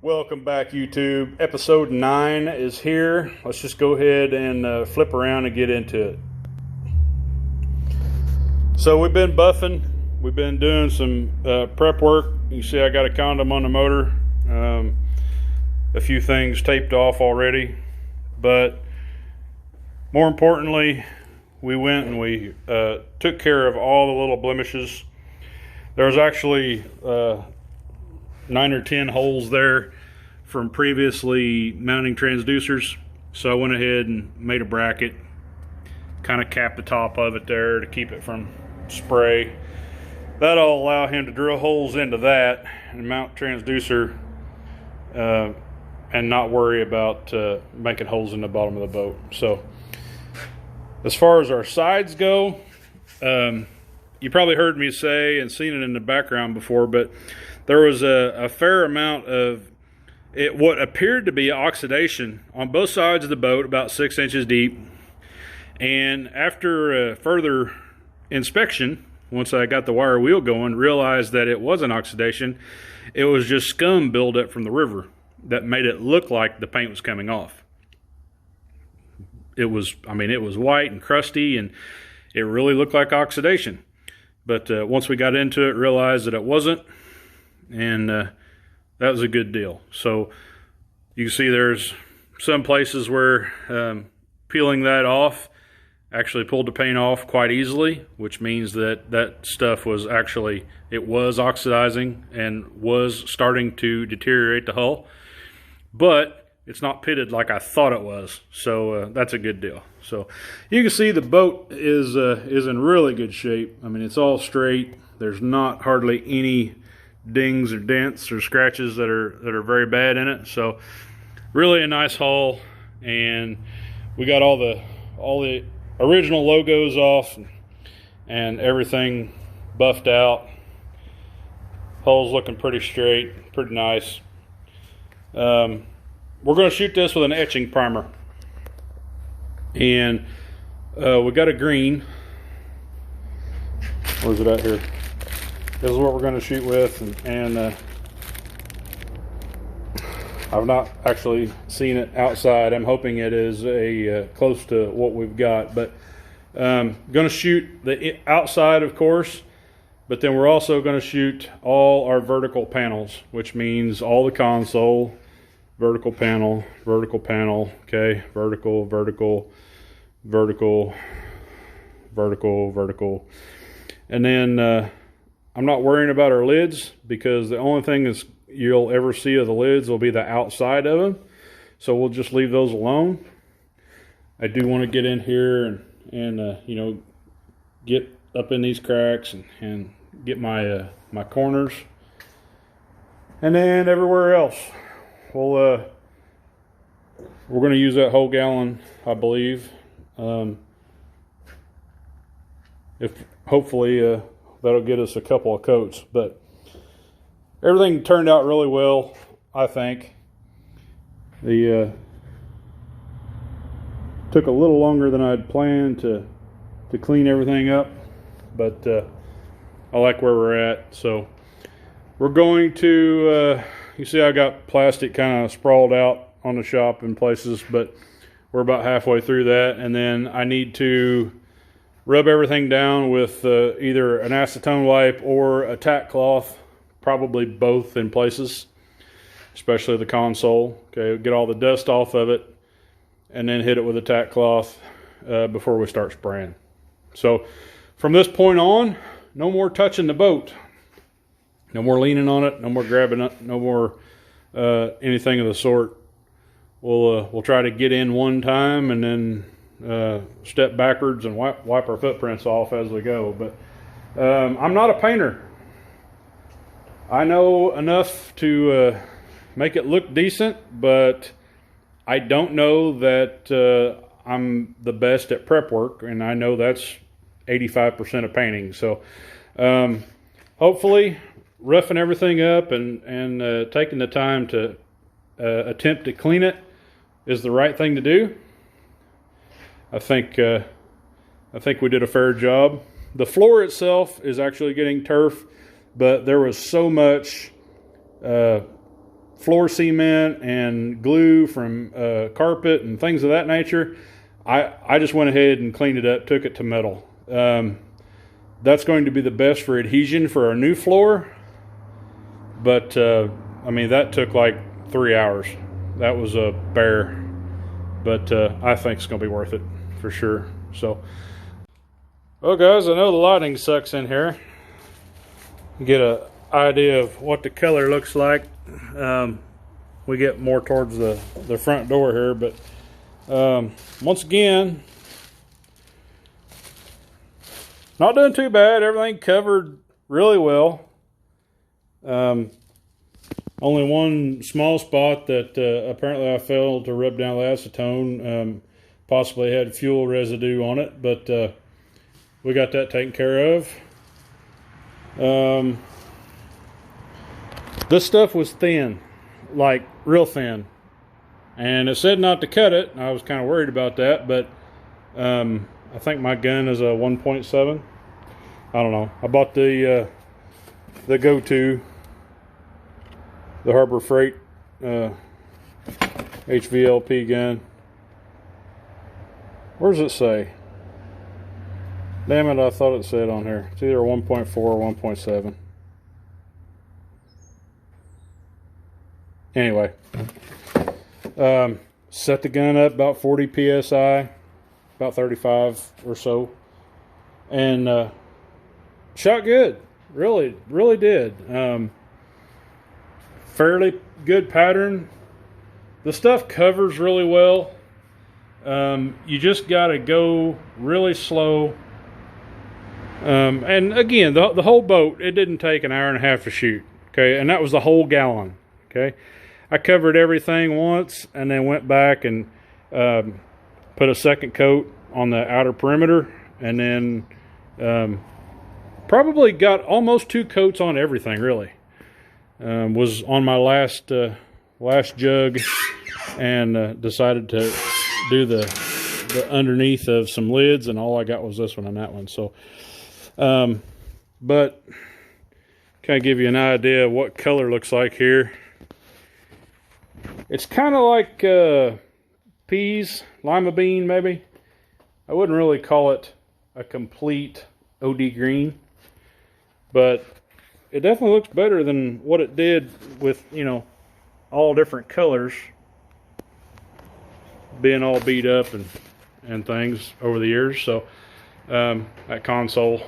Welcome back, YouTube. Episode 9 is here. Let's just go ahead and flip around and get into it. So we've been buffing. We've been doing some prep work. You see I got a condom on the motor. A few things taped off already. But more importantly, we went and we took care of all the little blemishes. There was actually 9 or 10 holes there from previously mounting transducers. So I went ahead and made a bracket, kind of capped the top of it there to keep it from spray. That'll allow him to drill holes into that and mount transducer and not worry about making holes in the bottom of the boat. So as far as our sides go, you probably heard me say and seen it in the background before, but there was a fair amount of what appeared to be oxidation on both sides of the boat, about 6 inches deep. And after further inspection, once I got the wire wheel going, realized that it wasn't oxidation. It was just scum buildup from the river that made it look like the paint was coming off. It was white and crusty, and it really looked like oxidation. But once we got into it, realized that it wasn't, and that was a good deal. So you can see there's some places where peeling that off actually pulled the paint off quite easily, which means that that stuff was actually, it was oxidizing and was starting to deteriorate the hull. But it's not pitted like I thought it was, so that's a good deal. So you can see the boat is in really good shape. I mean, it's all straight. There's not hardly any dings or dents or scratches that are very bad in it. So really a nice hull, and we got all the original logos off and everything buffed out. Hull's looking pretty straight, pretty nice. We're going to shoot this with an etching primer, and we got a green. Where's it at here? This is what we're going to shoot with, and I've not actually seen it outside. I'm hoping it is close to what we've got, but going to shoot the outside, of course, but then we're also going to shoot all our vertical panels, which means all the console, vertical panel, okay, vertical, and then I'm not worrying about our lids, because the only thing is you'll ever see of the lids will be the outside of them, so we'll just leave those alone. I do want to get in here and you know, get up in these cracks and get my my corners, and then everywhere else we're going to use that whole gallon, I believe. If hopefully that'll get us a couple of coats, but everything turned out really well, I think. The took a little longer than I'd planned to clean everything up, but I like where we're at. So we're going to you see I got plastic kind of sprawled out on the shop in places, but we're about halfway through that, and then I need to rub everything down with either an acetone wipe or a tack cloth, probably both in places, especially the console. Okay, get all the dust off of it, and then hit it with a tack cloth before we start spraying. So from this point on, no more touching the boat. No more leaning on it, no more grabbing it, no more anything of the sort. We'll try to get in one time and then step backwards and wipe our footprints off as we go. But I'm not a painter. I know enough to make it look decent, but I don't know that I'm the best at prep work, and I know that's 85% of painting. So hopefully roughing everything up and taking the time to attempt to clean it is the right thing to do. I think we did a fair job. The floor itself is actually getting turf, but there was so much floor cement and glue from carpet and things of that nature, I just went ahead and cleaned it up, took it to metal. That's going to be the best for adhesion for our new floor. But, I mean, that took like 3 hours. That was a bear. But I think it's going to be worth it for sure. So, well, guys, I know the lighting sucks in here. Get an idea of what the color looks like. We get more towards the front door here. But once again, not doing too bad. Everything covered really well. Only one small spot that apparently I failed to rub down the acetone. Possibly had fuel residue on it, but we got that taken care of. This stuff was thin, like real thin. And it said not to cut it. I was kind of worried about that, but I think my gun is a 1.7. I don't know. I bought the go-to, the Harbor Freight HVLP gun. Where does it say? Damn it, I thought it said on here. It's either 1.4 or 1.7. Anyway, set the gun up about 40 psi, about 35 or so, and shot good. Really did. Fairly good pattern. The stuff covers really well. You just got to go really slow. And again, the whole boat, it didn't take an hour and a half to shoot. Okay, and that was the whole gallon. Okay, I covered everything once and then went back and put a second coat on the outer perimeter, and then probably got almost 2 coats on everything. Really, was on my last jug, and decided to do the underneath of some lids, and all I got was this one and that one. So, but kind of give you an idea of what color looks like here. It's kind of like peas, lima bean maybe. I wouldn't really call it a complete OD green, but it definitely looks better than what it did with, you know, all different colors being all beat up and things over the years. So that console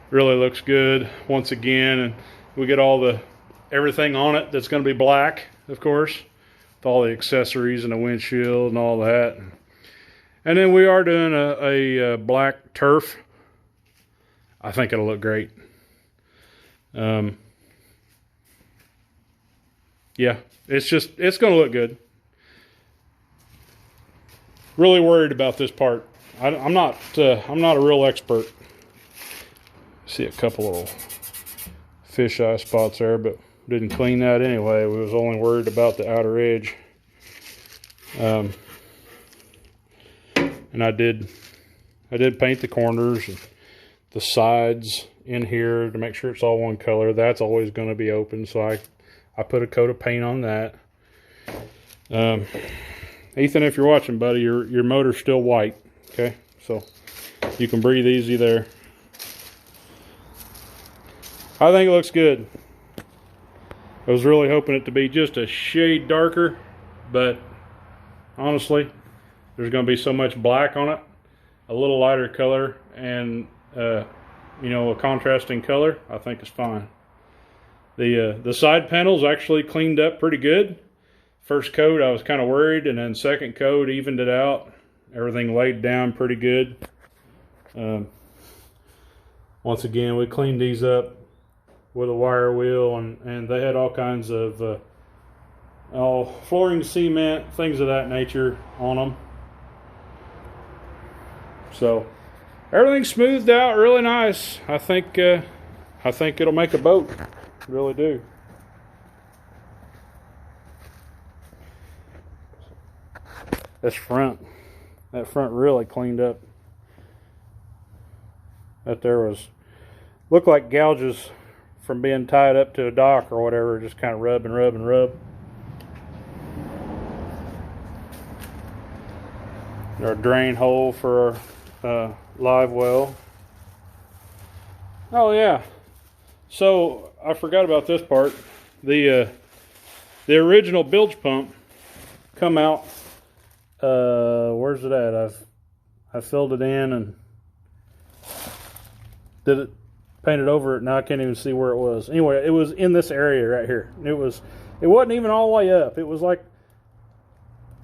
really looks good once again, and we get everything on it that's going to be black, of course, with all the accessories and the windshield and all that. And then we are doing a black turf. I think it'll look great. Yeah, it's going to look good. Really worried about this part. I'm not a real expert. See a couple little fisheye spots there, but didn't clean that anyway. We was only worried about the outer edge. And I did paint the corners and the sides in here to make sure it's all one color. That's always going to be open, so I put a coat of paint on that. Ethan, if you're watching, buddy, your motor's still white, okay? So you can breathe easy there. I think it looks good. I was really hoping it to be just a shade darker, but honestly, there's going to be so much black on it. A little lighter color and you know, a contrasting color, I think is fine. The side panels actually cleaned up pretty good. First coat I was kind of worried, and then second coat evened it out. Everything laid down pretty good. Once again, we cleaned these up with a wire wheel, and they had all kinds of flooring cement, things of that nature on them. So everything's smoothed out really nice. I think it'll make a boat. Really do. That front really cleaned up. That there looked like gouges from being tied up to a dock or whatever, just kind of rub and rub and rub. our drain hole for our live well. Oh yeah, so I forgot about this part. The original bilge pump come out. Where's it at? I filled it in and did it, painted over it. Now I can't even see where it was. Anyway, it was in this area right here. It wasn't even all the way up. It was like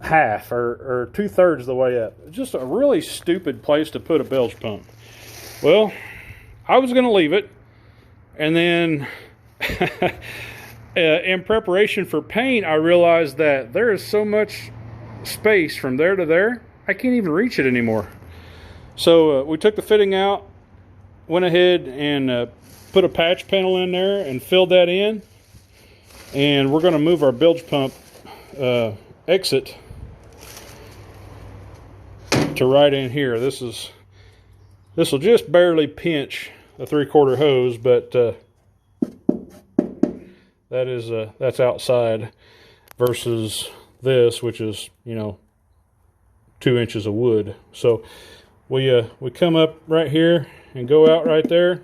half or 2/3 of the way up. Just a really stupid place to put a bilge pump. Well, I was going to leave it, and then in preparation for paint, I realized that there is so much space from there to there, I can't even reach it anymore. So we took the fitting out, went ahead and put a patch panel in there and filled that in, and we're going to move our bilge pump exit to right in here. This will just barely pinch a 3/4 hose, but that's outside versus this, which is 2 inches of wood. So we come up right here and go out right there.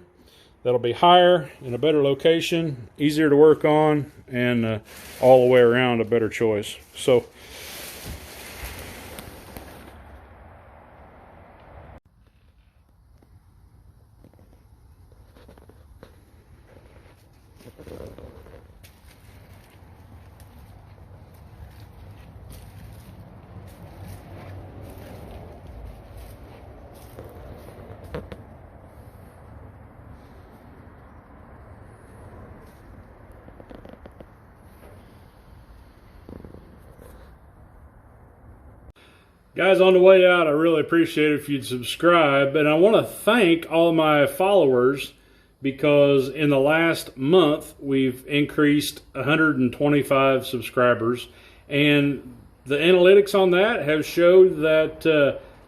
That'll be higher, in a better location, easier to work on, and all the way around a better choice. So guys, on the way out, I really appreciate it if you'd subscribe. And I want to thank all my followers, because in the last month, we've increased 125 subscribers. And the analytics on that have showed that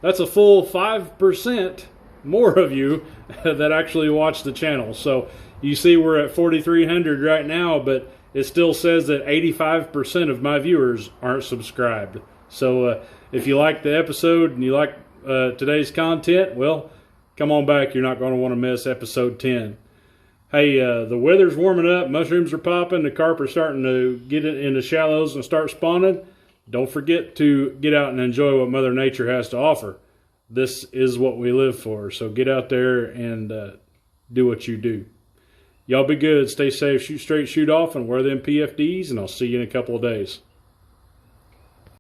that's a full 5% more of you that actually watch the channel. So you see we're at 4,300 right now, but it still says that 85% of my viewers aren't subscribed. So if you like the episode and you like today's content, well, come on back. You're not going to want to miss episode 10. Hey, the weather's warming up. Mushrooms are popping. The carp are starting to get into shallows and start spawning. Don't forget to get out and enjoy what Mother Nature has to offer. This is what we live for. So get out there and do what you do. Y'all be good. Stay safe. Shoot straight, shoot off, and wear them PFDs, and I'll see you in a couple of days.